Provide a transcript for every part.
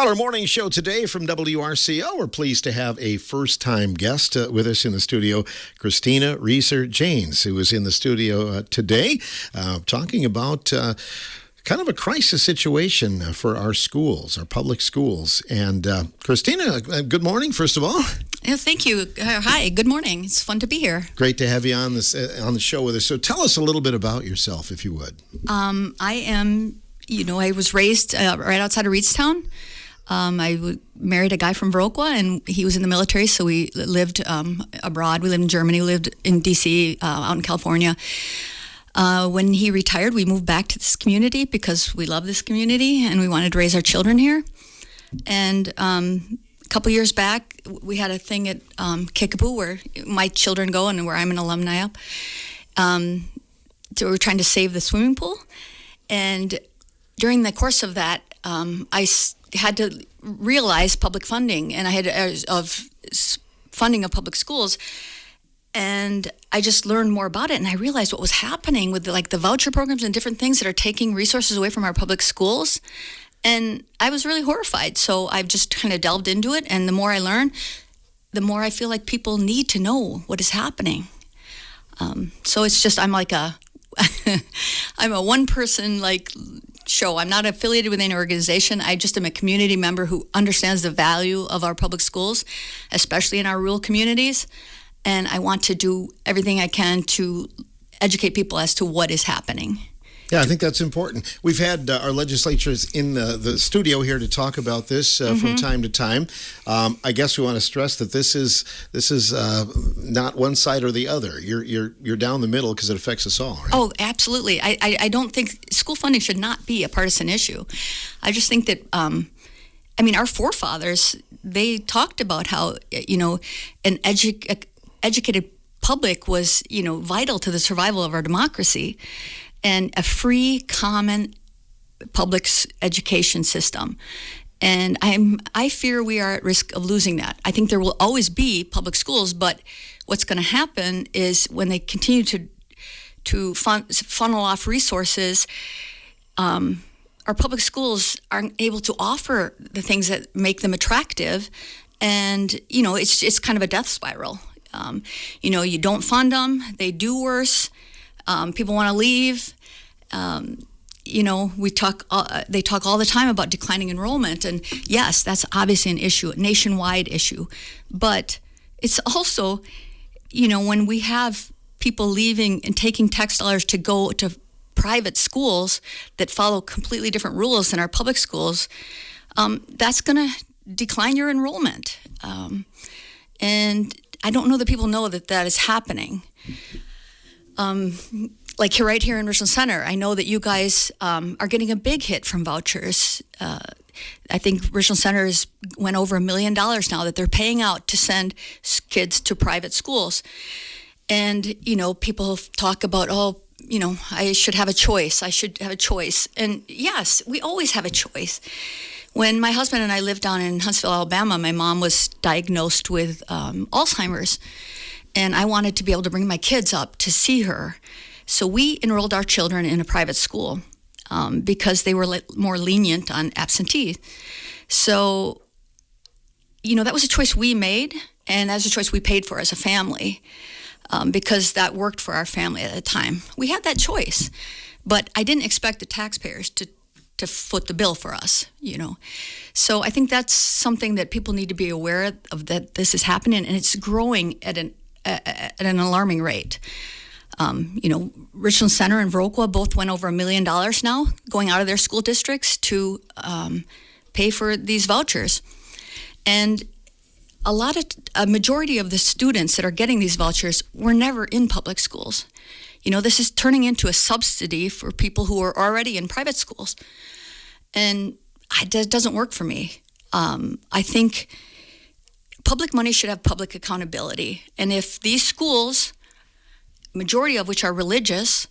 On our morning show today from WRCO, we're pleased to have a first-time guest with us in the studio, Kristina Reser-Jaynes, who is in the studio today talking about kind of a crisis situation for our schools, our public schools. And Kristina, good morning, first of all. Yeah, thank you. Hi, good morning. It's fun to be here. Great to have you on this on the show with us. So tell us a little bit about yourself, if you would. I was raised right outside of Reedstown. I married a guy from Viroqua, and he was in the military, so we lived abroad. We lived in Germany, we lived in D.C., out in California. When he retired, we moved back to this community because we love this community, and we wanted to raise our children here. And a couple years back, we had a thing at Kickapoo where my children go and where I'm an alumni of. So we were trying to save the swimming pool. And during the course of that, I had to realize public funding, and I had of funding of public schools, and I just learned more about it, and I realized what was happening with the voucher programs and different things that are taking resources away from our public schools, and I was really horrified. So I've just kind of delved into it, and the more I learn, the more I feel like people need to know what is happening. So it's just I'm a one-person show. I'm not affiliated with any organization. I just am a community member who understands the value of our public schools, especially in our rural communities. And I want to do everything I can to educate people as to what is happening. Yeah, I think that's important. We've had our legislatures in the studio here to talk about this from time to time. I guess we want to stress that this is not one side or the other. You're down the middle because it affects us all, right? Oh, absolutely. I don't think school funding should not be a partisan issue. I just think that our forefathers, they talked about how an educated public was vital to the survival of our democracy. And a free, common public education system. And I fear we are at risk of losing that. I think there will always be public schools, but what's going to happen is when they continue to funnel off resources, our public schools aren't able to offer the things that make them attractive. And, it's kind of a death spiral. You don't fund them, they do worse. People want to leave. They talk all the time about declining enrollment, and yes, that's obviously an issue, a nationwide issue. But it's also, when we have people leaving and taking tax dollars to go to private schools that follow completely different rules than our public schools, that's going to decline your enrollment. And I don't know that people know that is happening. Right here in Richland Center, I know that you guys are getting a big hit from vouchers. I think Richland Center went over $1 million now that they're paying out to send kids to private schools. And, people talk about, I should have a choice. I should have a choice. And yes, we always have a choice. When my husband and I lived down in Huntsville, Alabama, my mom was diagnosed with Alzheimer's. And I wanted to be able to bring my kids up to see her. So we enrolled our children in a private school because they were more lenient on absentee. So, that was a choice we made, and that was a choice we paid for as a family because that worked for our family at the time. We had that choice, but I didn't expect the taxpayers to foot the bill for us, So I think that's something that people need to be aware of, that this is happening, and it's growing at an alarming rate. Richland Center and Viroqua both went over $1 million now, going out of their school districts to pay for these vouchers. And a majority of the students that are getting these vouchers were never in public schools. This is turning into a subsidy for people who are already in private schools. And that doesn't work for me. I think public money should have public accountability. And if these schools, majority of which are religious,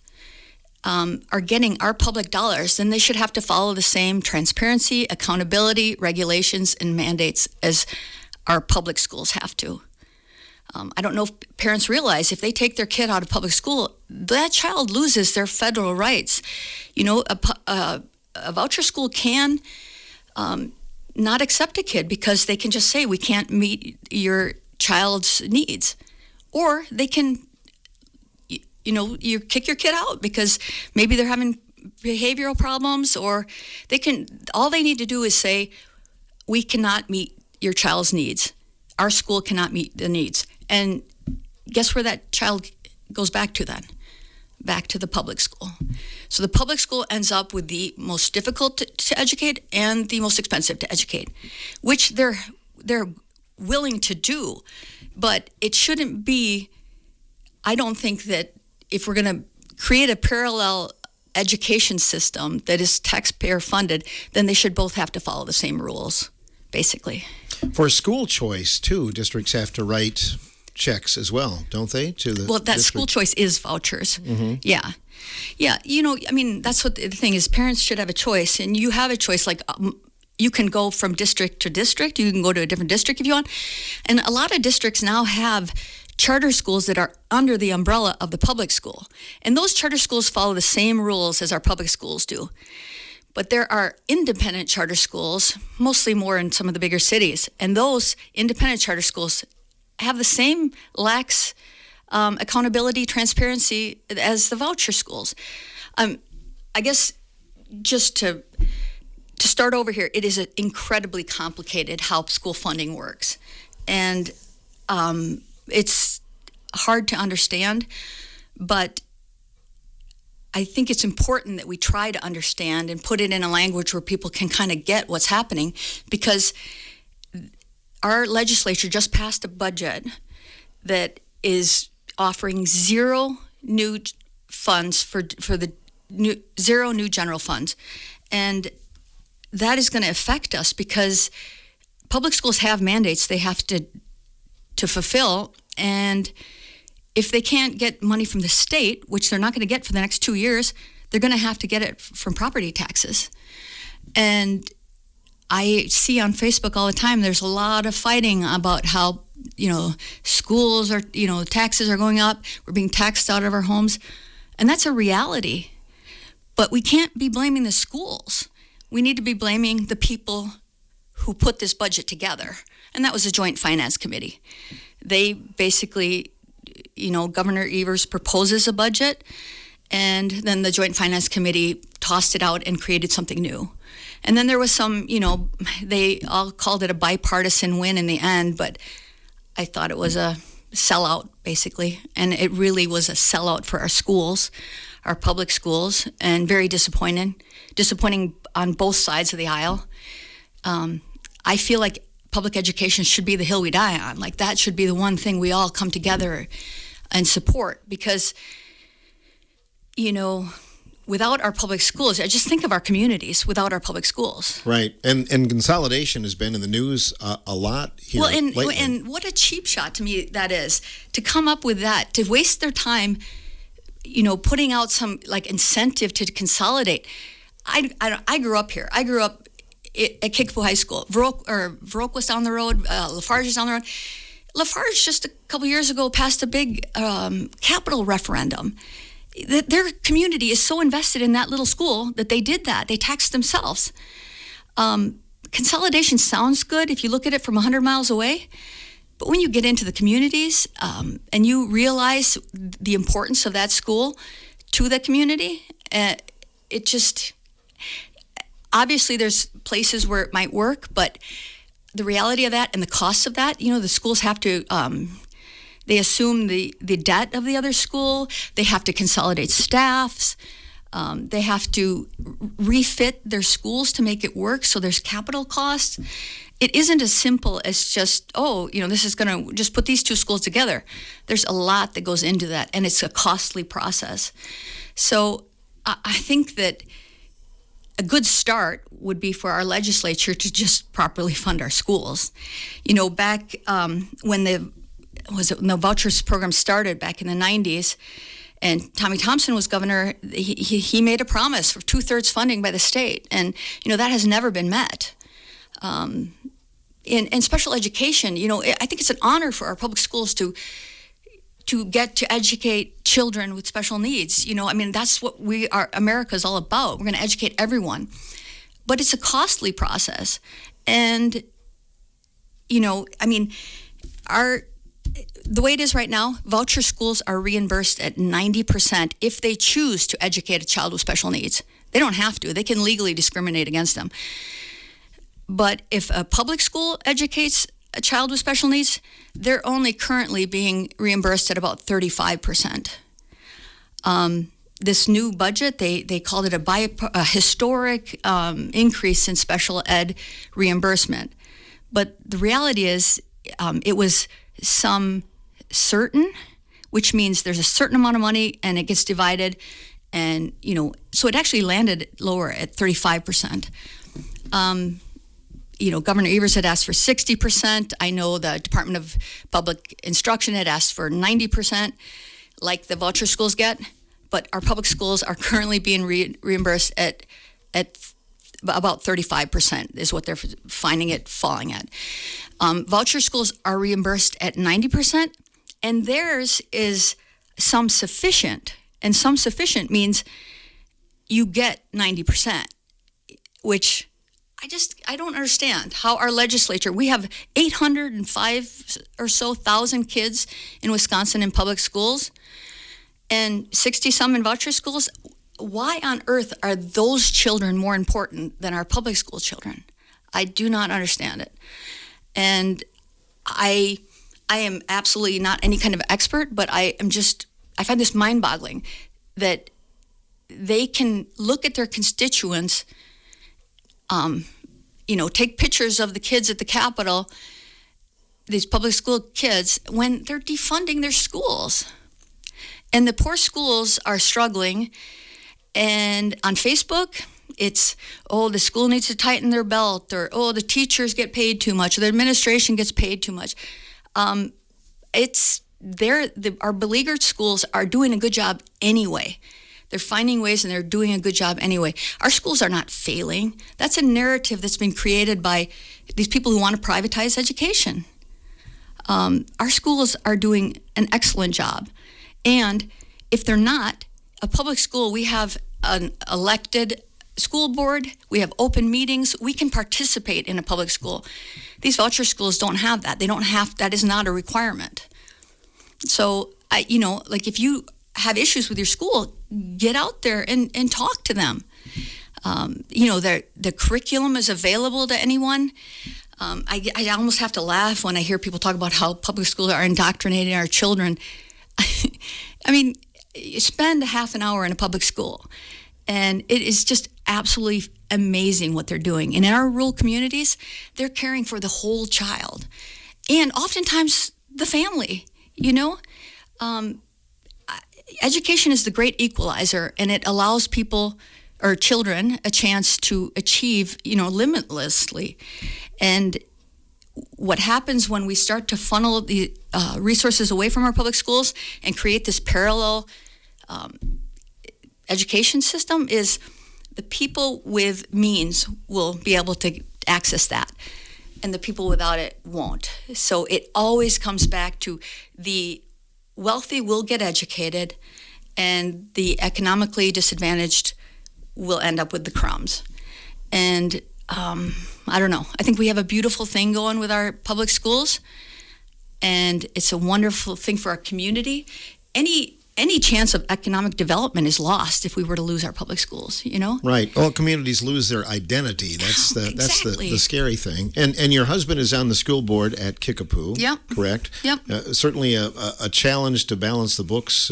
are getting our public dollars, then they should have to follow the same transparency, accountability, regulations, and mandates as our public schools have to. I don't know if parents realize if they take their kid out of public school, that child loses their federal rights. A voucher school can not accept a kid because they can just say, we can't meet your child's needs. Or they can, you kick your kid out because maybe they're having behavioral problems, or all they need to do is say, we cannot meet your child's needs. Our school cannot meet the needs. And guess where that child goes back to then? Back to the public school. So the public school ends up with the most difficult to educate and the most expensive to educate, which they're willing to do. But it shouldn't be, I don't think that if we're going to create a parallel education system that is taxpayer funded, then they should both have to follow the same rules, basically. For school choice, too, districts have to write checks as well, don't they? School choice is vouchers. Mm-hmm. Yeah. That's what the thing is. Parents should have a choice, and you have a choice. Like, you can go from district to district. You can go to a different district if you want. And a lot of districts now have charter schools that are under the umbrella of the public school. And those charter schools follow the same rules as our public schools do. But there are independent charter schools, mostly more in some of the bigger cities. And those independent charter schools have the same lax accountability, transparency as the voucher schools. I guess just to start over here, it is incredibly complicated how school funding works. And it's hard to understand, but I think it's important that we try to understand and put it in a language where people can kind of get what's happening, because our legislature just passed a budget that is offering zero new funds for the zero new general funds. And that is going to affect us because public schools have mandates they have to fulfill. And if they can't get money from the state, which they're not going to get for the next 2 years, they're going to have to get it from property taxes. And I see on Facebook all the time, there's a lot of fighting about how, schools are, taxes are going up. We're being taxed out of our homes. And that's a reality. But we can't be blaming the schools. We need to be blaming the people who put this budget together. And that was the Joint Finance Committee. They basically, Governor Evers proposes a budget, and then the Joint Finance Committee tossed it out and created something new. And then there was some, they all called it a bipartisan win in the end, but I thought it was a sellout, basically. And it really was a sellout for our schools, our public schools, and very disappointing on both sides of the aisle. I feel like public education should be the hill we die on. Like, that should be the one thing we all come together and support, because, without our public schools, I just think of our communities without our public schools. Right. And consolidation has been in the news a lot here lately. And what a cheap shot to me that is, to come up with that, to waste their time, putting out some incentive to consolidate. I grew up here. I grew up at Kickapoo High School. Verok was down the road. Lafarge is down the road. Lafarge just a couple years ago passed a big capital referendum. Their community is so invested in that little school that they did that. They taxed themselves. Consolidation sounds good if you look at it from 100 miles away. But when you get into the communities and you realize the importance of that school to the community, it just... Obviously, there's places where it might work, but the reality of that and the cost of that, the schools have to, they assume the debt of the other school. They have to consolidate staffs. They have to refit their schools to make it work, so there's capital costs. It isn't as simple as just, this is going to just put these two schools together. There's a lot that goes into that, and it's a costly process. So I think that a good start would be for our legislature to just properly fund our schools. Back when the vouchers program started back in the 90s, and Tommy Thompson was governor, he made a promise for 2/3 funding by the state, and that has never been met. In special education, I think it's an honor for our public schools to get to educate children with special needs. That's what America is all about. We're going to educate everyone. but it's a costly process. And, you know, I mean, the way it is right now, voucher schools are reimbursed at 90% if they choose to educate a child with special needs. They don't have to. They can legally discriminate against them. But if a public school educates a child with special needs, they're only currently being reimbursed at about 35%. This new budget, they called it a historic increase in special ed reimbursement. But the reality is it was some certain, which means there's a certain amount of money and it gets divided. And, you know, so it actually landed lower at 35%. You know, Governor Evers had asked for 60%. I know the Department of Public Instruction had asked for 90%, like the voucher schools get. But our public schools are currently being reimbursed at about 35% is what they're finding it falling at. Voucher schools are reimbursed at 90%, and theirs is some sufficient. And some sufficient means you get 90%, which I don't understand how our legislature, we have 805 or so thousand kids in Wisconsin in public schools and 60 some in voucher schools. Why on earth are those children more important than our public school children? I do not understand it. And I am absolutely not any kind of expert, but I find this mind-boggling that they can look at their constituents, you know, take pictures of the kids at the Capitol, these public school kids, when they're defunding their schools. And the poor schools are struggling. And on Facebook, it's, oh, the school needs to tighten their belt, or, oh, the teachers get paid too much, or the administration gets paid too much. Our beleaguered schools are doing a good job anyway. They're finding ways and they're doing a good job anyway. Our schools are not failing. That's a narrative that's been created by these people who want to privatize education. Our schools are doing an excellent job. And if they're not, a public school, we have an elected school board, we have open meetings, we can participate in a public school. These voucher schools don't have that. That is not a requirement. So, like if you have issues with your school, get out there and talk to them. The curriculum is available to anyone. I almost have to laugh when I hear people talk about how public schools are indoctrinating our children. I mean, you spend a half an hour in a public school, and it is just absolutely amazing what they're doing. And in our rural communities, they're caring for the whole child, and oftentimes the family, Education is the great equalizer, and it allows people or children a chance to achieve, limitlessly. And what happens when we start to funnel the resources away from our public schools and create this parallel education system is the people with means will be able to access that, and the people without it won't. So it always comes back to the wealthy will get educated, and the economically disadvantaged will end up with the crumbs. And I don't know. I think we have a beautiful thing going with our public schools, and it's a wonderful thing for our community. Any chance of economic development is lost if we were to lose our public schools, Right. All communities lose their identity. That's the scary thing. And your husband is on the school board at Kickapoo. Yep. Correct? Yep. Certainly a challenge to balance the books,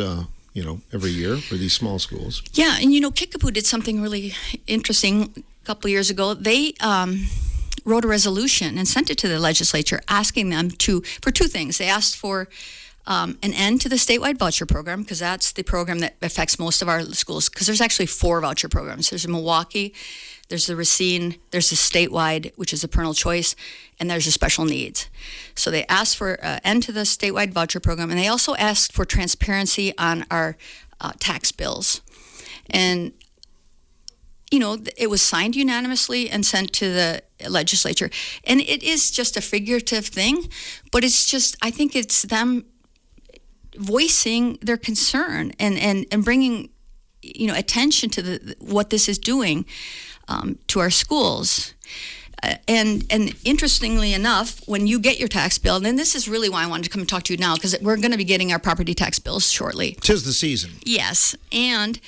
every year for these small schools. Yeah, and Kickapoo did something really interesting a couple of years ago. They wrote a resolution and sent it to the legislature asking them for two things. They asked for an end to the statewide voucher program, because that's the program that affects most of our schools, because there's actually 4 voucher programs. There's Milwaukee, there's the Racine, there's the statewide, which is the parental choice, and there's the special needs. So they asked for an end to the statewide voucher program, and they also asked for transparency on our tax bills. And it was signed unanimously and sent to the legislature. And it is just a figurative thing, but I think it's them voicing their concern and bringing, attention to what this is doing. to our schools. And interestingly enough, when you get your tax bill, and this is really why I wanted to come and talk to you now, because we're going to be getting our property tax bills shortly. 'Tis the season. Yes. And,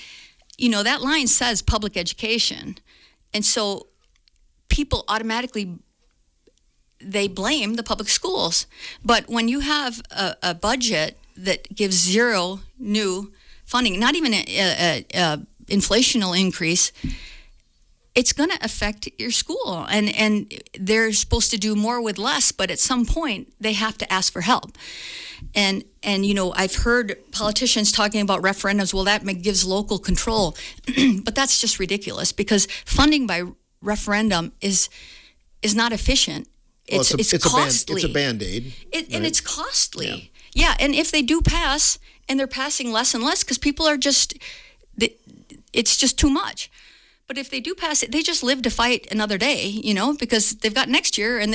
that line says public education. And so people automatically, they blame the public schools. But when you have a budget that gives zero new funding, not even an inflational increase, it's going to affect your school. And they're supposed to do more with less, but at some point they have to ask for help. And I've heard politicians talking about referendums. Well, that gives local control. But that's just ridiculous, because funding by referendum is not efficient. It's costly. It's a Band-Aid. And it's costly. Yeah, and if they do pass, and they're passing less and less because people are just, it's just too much. But if they do pass it, they just live to fight another day, because they've got next year in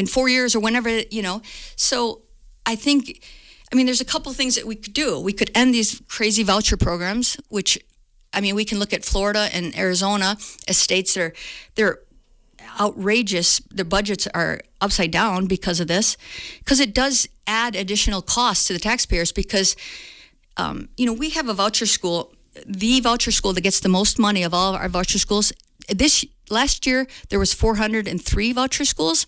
4 years or whenever, So I think, there's a couple things that we could do. We could end these crazy voucher programs, which, we can look at Florida and Arizona as states that they're outrageous. Their budgets are upside down because of this, because it does add additional costs to the taxpayers because, we have a voucher school. The voucher school that gets the most money of all of our voucher schools. Last year, there was 403 voucher schools.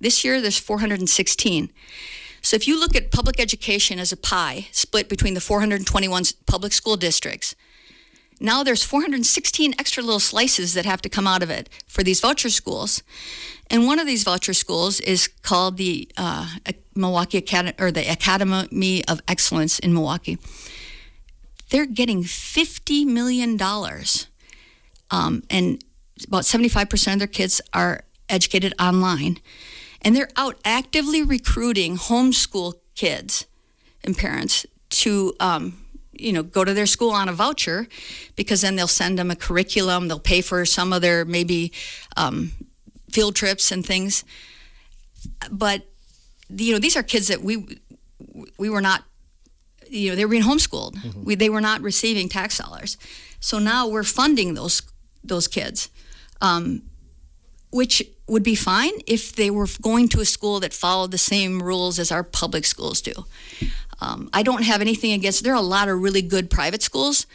This year, there's 416. So if you look at public education as a pie split between the 421 public school districts, now there's 416 extra little slices that have to come out of it for these voucher schools. And one of these voucher schools is called the Milwaukee Academy, or the Academy of Excellence in Milwaukee. They're getting $50 million, and about 75% of their kids are educated online. And they're out actively recruiting homeschool kids and parents to, go to their school on a voucher, because then they'll send them a curriculum. They'll pay for some of their maybe field trips and things. But, these are kids that we were not, they were being homeschooled. Mm-hmm. They were not receiving tax dollars. So now we're funding those kids, which would be fine if they were going to a school that followed the same rules as our public schools do. I don't have anything against, there are a lot of really good private schools,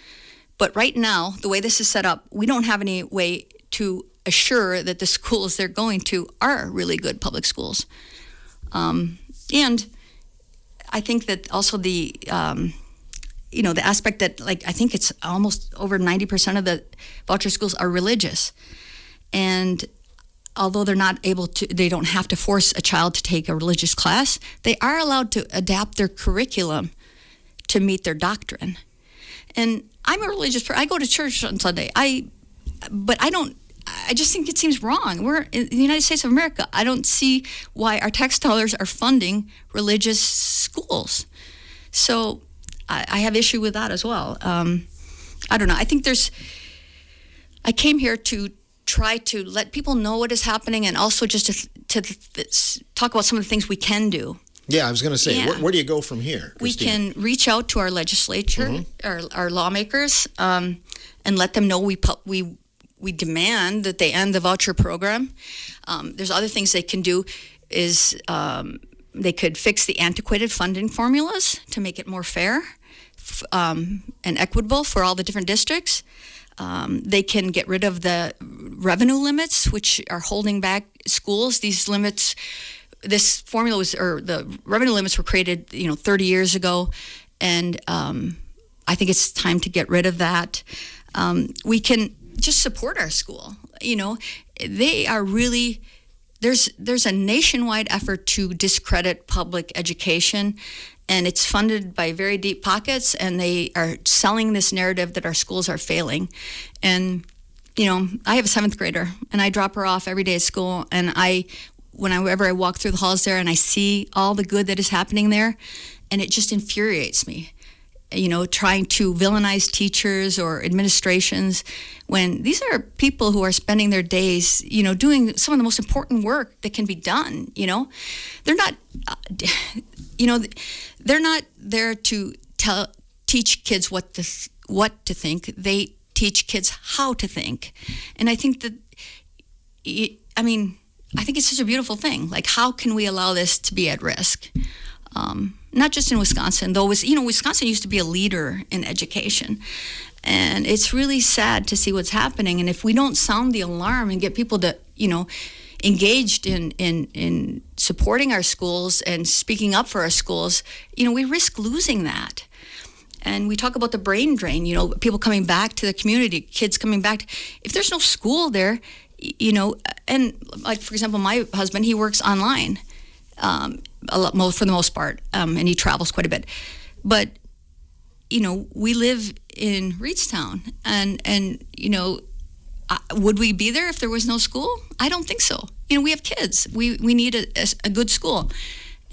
but right now, the way this is set up, we don't have any way to assure that the schools they're going to are really good public schools. And I think that also the aspect that, I think it's almost over 90% of the voucher schools are religious. And although they're not they don't have to force a child to take a religious class, they are allowed to adapt their curriculum to meet their doctrine. And I'm a religious person. I go to church on Sunday. But I just think it seems wrong. We're in the United States of America. I don't see why our tax dollars are funding religious schools. So I have issue with that as well. I don't know. I think I came here to try to let people know what is happening, and also just to talk about some of the things we can do. Yeah, I was going to say, where do you go from here, Kristina? We can reach out to our legislature, mm-hmm. our lawmakers, and let them know we demand that they end the voucher program. There's other things they can do is they could fix the antiquated funding formulas to make it more fair and equitable for all the different districts. They can get rid of the revenue limits, which are holding back schools. These limits, this formula the revenue limits were created, 30 years ago, and I think it's time to get rid of that. We can just support our school. They are really, there's a nationwide effort to discredit public education, and it's funded by very deep pockets, and they are selling this narrative that our schools are failing. And, I have a 7th grader, and I drop her off every day at school, and whenever I walk through the halls there and I see all the good that is happening there, and it just infuriates me, trying to villainize teachers or administrations, when these are people who are spending their days, doing some of the most important work that can be done. They're not, they're not there to teach kids what to think. They teach kids how to think. And I think that, I think it's such a beautiful thing. Like, how can we allow this to be at risk? Not just in Wisconsin, though. Wisconsin used to be a leader in education. And it's really sad to see what's happening. And if we don't sound the alarm and get people to, engaged in supporting our schools and speaking up for our schools, we risk losing that. And we talk about the brain drain, people coming back to the community, kids coming back. If there's no school there, and like, for example, my husband, he works online for the most part, and he travels quite a bit. But, we live in Reedstown, and would we be there if there was no school? I don't think so. We have kids. We need a good school.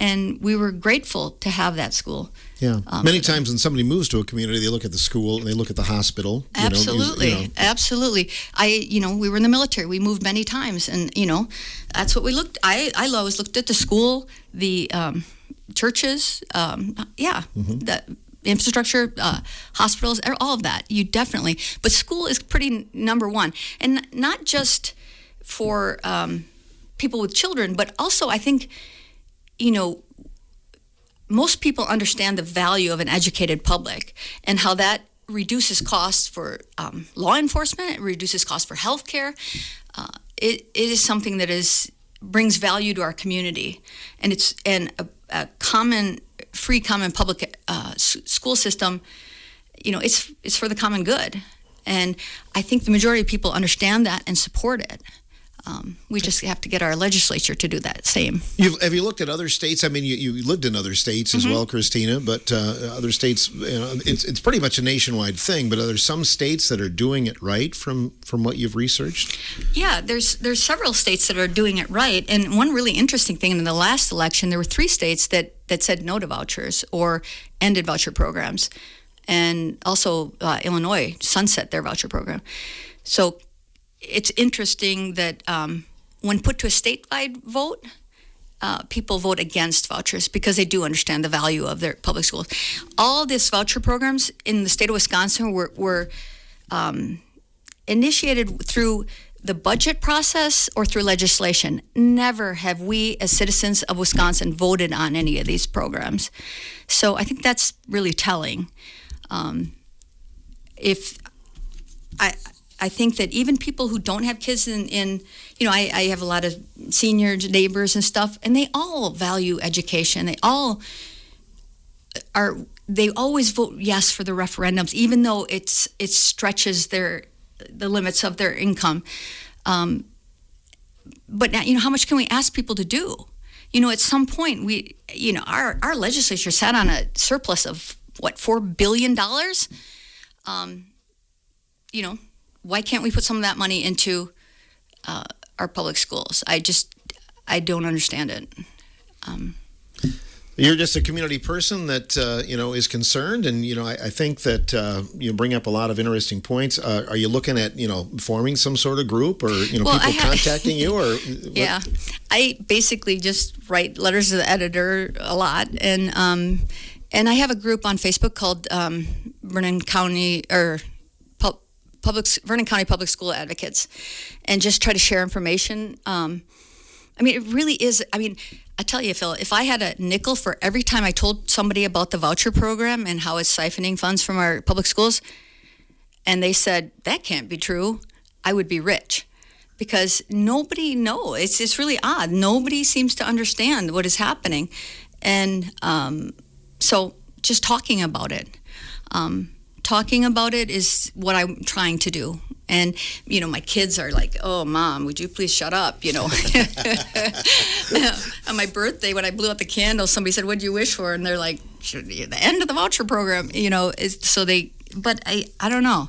And we were grateful to have that school. Yeah. Many times when somebody moves to a community, they look at the school and they look at the hospital. Absolutely. Absolutely. We were in the military. We moved many times. And, that's what we looked. I always looked at the school, the churches, the infrastructure, hospitals, all of that. You definitely. But school is pretty number one. And not just for people with children, but also I think, most people understand the value of an educated public and how that reduces costs for law enforcement. It reduces costs for healthcare. It is something that brings value to our community, and it's a free common public school system. It's for the common good, and I think the majority of people understand that and support it. We just have to get our legislature to do that same. Have you looked at other states? I mean, you lived in other states as well, Kristina, but other states, it's pretty much a nationwide thing, but are there some states that are doing it right from what you've researched? Yeah, there's several states that are doing it right. And one really interesting thing, in the last election, there were 3 states that said no to vouchers or ended voucher programs. And also Illinois sunset their voucher program. So it's interesting that when put to a statewide vote, people vote against vouchers because they do understand the value of their public schools. All these voucher programs in the state of Wisconsin were initiated through the budget process or through legislation. Never have we, as citizens of Wisconsin, voted on any of these programs. So I think that's really telling. I think that even people who don't have kids I have a lot of senior neighbors and stuff, and they all value education. They always vote yes for the referendums, even though it stretches the limits of their income. But now, how much can we ask people to do? At some point our legislature sat on a surplus of $4 billion. Why can't we put some of that money into our public schools? I don't understand it. You're just a community person that, is concerned. And, I think that you bring up a lot of interesting points. Are you looking at, forming some sort of group or, people contacting you? Or yeah, I basically just write letters to the editor a lot. And I have a group on Facebook called Vernon County Public School Advocates, and just try to share information. It really is. I tell you, Phil, if I had a nickel for every time I told somebody about the voucher program and how it's siphoning funds from our public schools, and they said, that can't be true, I would be rich. Because nobody knows. It's really odd. Nobody seems to understand what is happening. And so just talking about it. Talking about it is what I'm trying to do. And, my kids are like, oh, Mom, would you please shut up, On my birthday, when I blew out the candle, somebody said, what'd you wish for? And they're like, the end of the voucher program, but I don't know.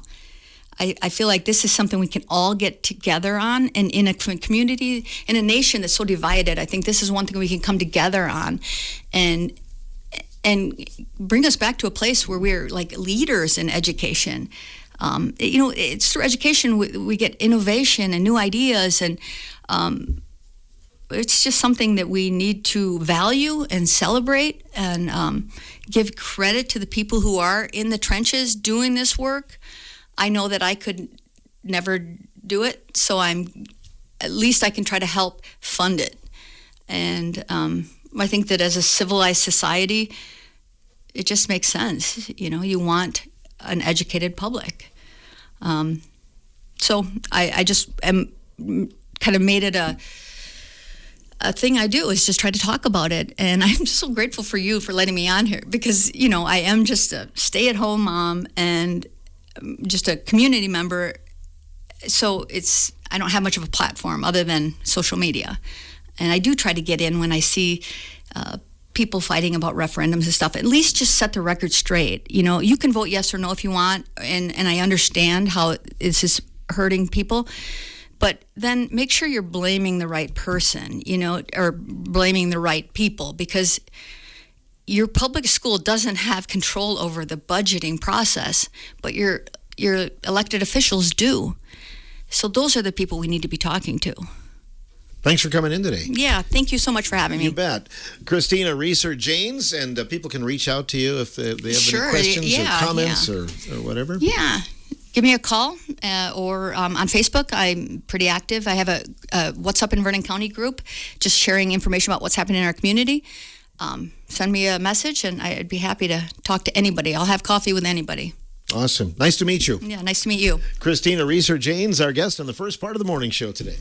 I feel like this is something we can all get together on. And in a community, in a nation that's so divided, I think this is one thing we can come together on and bring us back to a place where we're like leaders in education. It's through education we get innovation and new ideas, and it's just something that we need to value and celebrate and give credit to the people who are in the trenches doing this work. I know that I could never do it, so at least I can try to help fund it. And I think that as a civilized society, it just makes sense. You want an educated public. So I just am kind of made it a thing I do is just try to talk about it. And I'm just so grateful for you for letting me on here because, I am just a stay-at-home mom and just a community member. So I don't have much of a platform other than social media. And I do try to get in when I see people fighting about referendums and stuff. At least just set the record straight. You can vote yes or no if you want, and I understand how this is hurting people. But then make sure you're blaming the right person, or blaming the right people, because your public school doesn't have control over the budgeting process, but your elected officials do. So those are the people we need to be talking to. Thanks for coming in today. Yeah, thank you so much for having me. You bet. Kristina Reser-Jaynes, and people can reach out to you if they have any questions or comments or whatever. Yeah. Give me a call or on Facebook. I'm pretty active. I have a What's Up in Vernon County group, just sharing information about what's happening in our community. Send me a message, and I'd be happy to talk to anybody. I'll have coffee with anybody. Awesome. Nice to meet you. Yeah, nice to meet you. Kristina Reser-Jaynes, our guest on the first part of the morning show today.